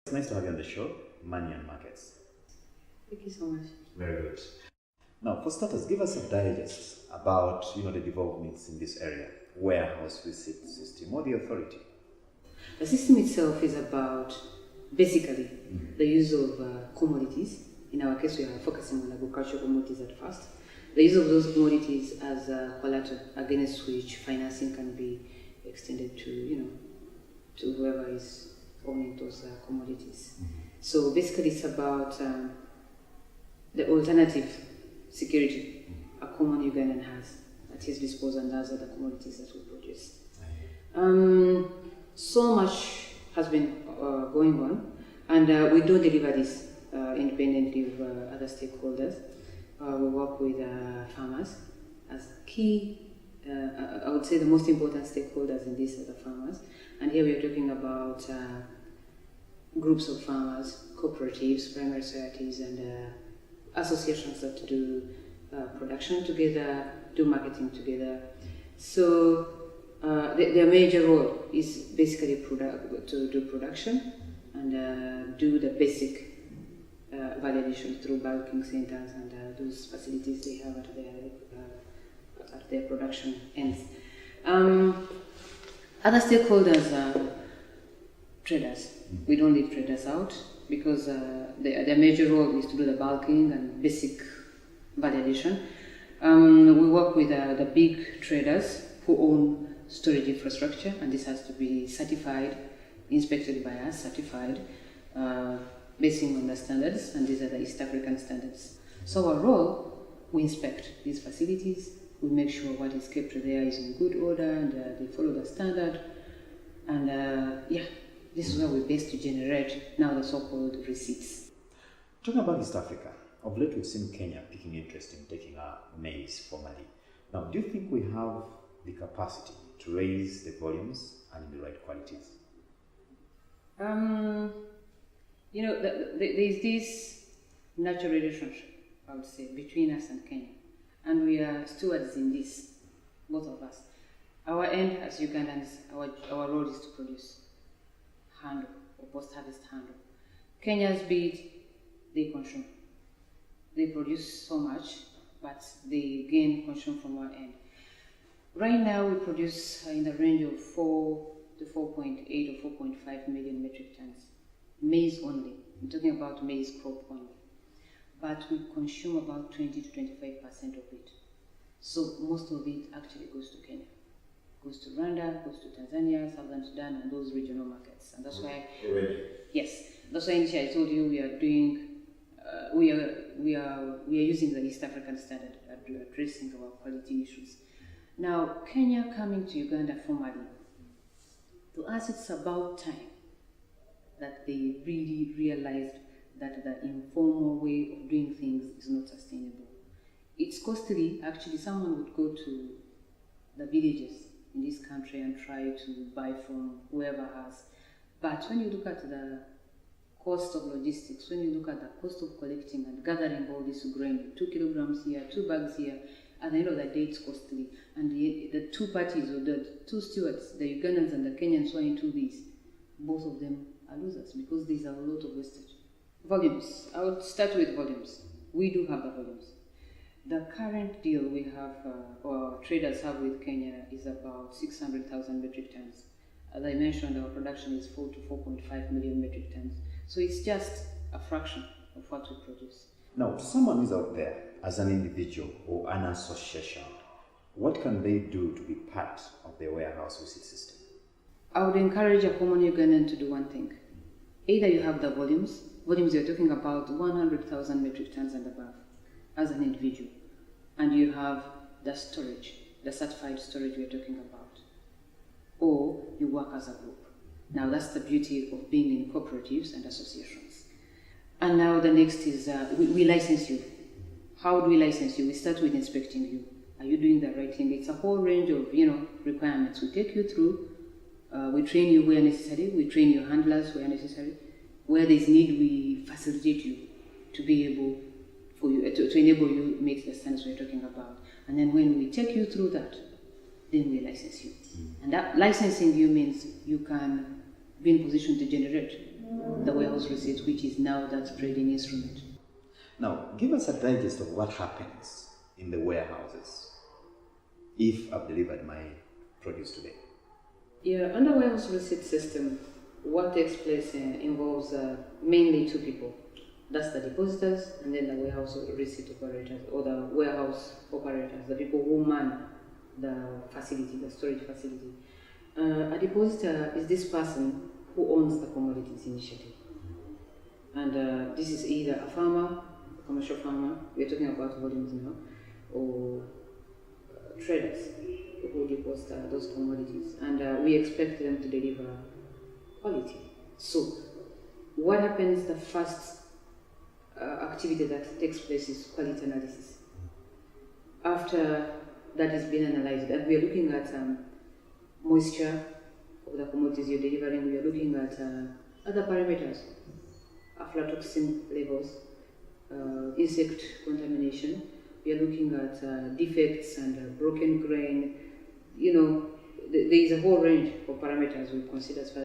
It's nice to have you on the show, Money and Markets. Thank you so much. Very good. Now, for starters, give us a digest about the developments in this area, warehouse receipt system or the authority. The system itself is about basically the use of commodities. In our case, we are focusing on agricultural commodities at first. The use of those commodities as collateral against which financing can be extended to, to whoever is owning those commodities. So basically, it's about the alternative security a common Ugandan has at his disposal, and those are the commodities that we produce. So much has been going on, and we don't deliver this independently with other stakeholders. We work with farmers as key, I would say the most important stakeholders in this are the farmers. And here we are talking about groups of farmers, cooperatives, primary societies, and associations that do production together, do marketing together. So their major role is basically to do production and do the basic value addition through bulking centers and those facilities they have at their production ends. Other stakeholders are traders. We don't leave traders out because their major role is to do the bulking and basic value addition. We work with the big traders who own storage infrastructure, and this has to be certified, inspected by us, certified, basing on the standards, and these are the East African standards. So our role, we inspect these facilities, we make sure what is kept there is in good order and they follow the standard, and this is where we're based to generate now the so-called receipts. Talking about East Africa, of late we've seen Kenya picking interest in taking maize formally. Now, do you think we have the capacity to raise the volumes and in the right qualities? There's this natural relationship, I would say, between us and Kenya. And we are stewards in this, both of us. Our end as Ugandans, our role is to produce handle or post-harvest handle. Kenya's bid, they consume. They produce so much, but they gain consume from our end. Right now, we produce in the range of 4 to 4.8 or 4.5 million metric tons. Maize only. I'm talking about maize crop only. But we consume about 20 to 25% of it. So most of it actually goes to Kenya. Goes to Rwanda, goes to Tanzania, Southern Sudan, and those regional markets. And that's why, yes, that's why initially I told you we are doing, we are using the East African standard at addressing our quality issues. Now, Kenya coming to Uganda formally, to us it's about time that they really realized that the informal way of doing things is not sustainable. It's costly. Actually, someone would go to the villages in this country and try to buy from whoever has. But when you look at the cost of logistics, when you look at the cost of collecting and gathering all this grain, 2 kilograms here, 2 bags here, at the end of the day it's costly. And the two parties, or the two stewards, the Ugandans and the Kenyans who are into this, both of them are losers because there's a lot of wastage. Volumes. I would start with volumes. We do have the volumes. The current deal we have, or traders have with Kenya, is about 600,000 metric tons. As I mentioned, our production is 4 to 4.5 million metric tons. So it's just a fraction of what we produce. Now, to someone who's out there as an individual or an association, what can they do to be part of the warehouse receipt system? I would encourage a common Ugandan to do one thing. Either you have the volumes you're talking about 100,000 metric tons and above as an individual, and you have the storage, the certified storage we're talking about, or you work as a group. Now that's the beauty of being in cooperatives and associations. And now the next is we license you. How do we license you? We start with inspecting you. Are you doing the right thing? It's a whole range of requirements. We take you through. We train you where necessary. We train your handlers where necessary. Where there's need, we facilitate you to be able for you to enable you meet the standards we're talking about. And then when we take you through that, then we license you. And that licensing you means you can be in position to generate the warehouse receipt, which is now that trading instrument. Now, give us a digest of what happens in the warehouses if I've delivered my produce today. Yeah, under warehouse receipt system, what takes place involves mainly two people. That's the depositors and then the warehouse receipt operators, or the warehouse operators, the people who man the facility, the storage facility. A depositor is this person who owns the commodities initially. And this is either a farmer, a commercial farmer, we're talking about volumes now, or traders who deposit those commodities. And we expect them to deliver quality. So, what happens, the first activity that takes place is quality analysis. After that has been analyzed, and we are looking at moisture of the commodities you're delivering, we are looking at other parameters, aflatoxin levels, insect contamination, we are looking at defects and broken grain. You know, there is a whole range of parameters we consider as far